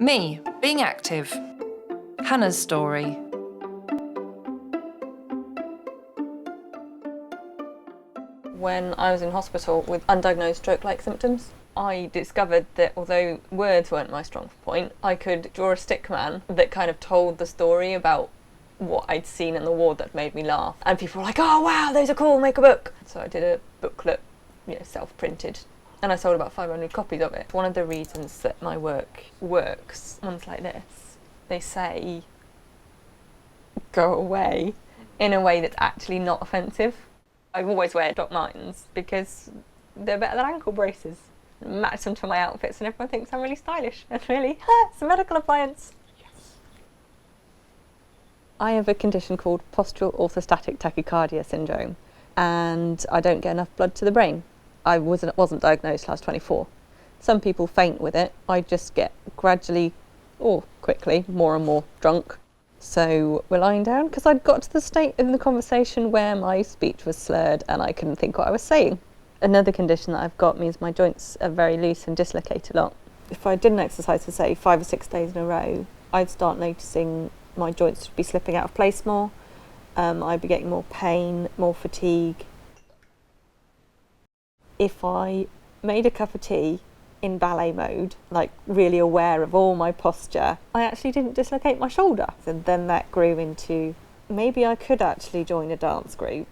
Me, being active. Hannah's story. When I was in hospital with undiagnosed stroke-like symptoms, I discovered that although words weren't my strong point, I could draw a stick man that kind of told the story about what I'd seen in the ward that made me laugh. And people were like, oh wow, those are cool, make a book. So I did a booklet, self-printed, and I sold about 500 copies of it. One of the reasons that my work works, ones like this, they say, go away, in a way that's actually not offensive. I always wear Doc Martens because they're better than ankle braces. Match them to my outfits and everyone thinks I'm really stylish and really, it's a medical appliance. Yes. I have a condition called postural orthostatic tachycardia syndrome, and I don't get enough blood to the brain. I wasn't diagnosed till I was 24. Some people faint with it. I just get gradually, or quickly, more and more drunk. So we're lying down because I'd got to the state in the conversation where my speech was slurred and I couldn't think what I was saying. Another condition that I've got means my joints are very loose and dislocate a lot. If I didn't exercise for say 5 or 6 days in a row, I'd start noticing my joints would be slipping out of place more. I'd be getting more pain, more fatigue. If I made a cup of tea in ballet mode, like really aware of all my posture, I actually didn't dislocate my shoulder. And then that grew into, maybe I could actually join a dance group.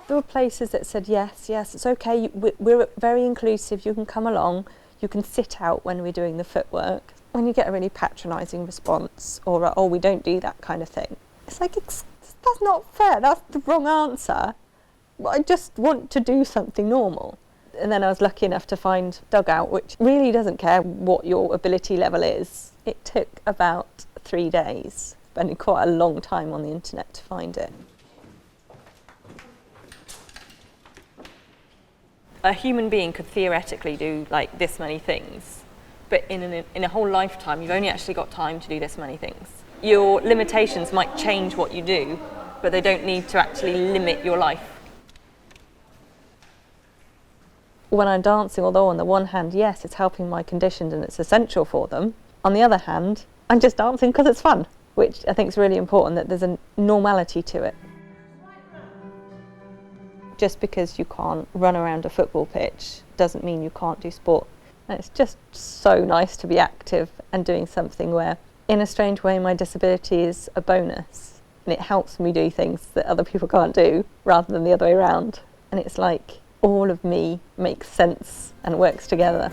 There were places that said, yes, it's okay, we're very inclusive, you can come along, you can sit out when we're doing the footwork. When you get a really patronising response, or oh, we don't do that kind of thing, it's like, that's not fair, that's the wrong answer. I just want to do something normal. And then I was lucky enough to find Dugout, which really doesn't care what your ability level is. It took about 3 days, spending quite a long time on the internet to find it. A human being could theoretically do like this many things, but in a whole lifetime you've only actually got time to do this many things. Your limitations might change what you do, but they don't need to actually limit your life. When I'm dancing, although on the one hand, yes, it's helping my conditions and it's essential for them, on the other hand, I'm just dancing because it's fun, which I think is really important, that there's a normality to it. Just because you can't run around a football pitch doesn't mean you can't do sport. And it's just so nice to be active and doing something where, in a strange way, my disability is a bonus. And it helps me do things that other people can't do, rather than the other way around. And it's like all of me makes sense and works together.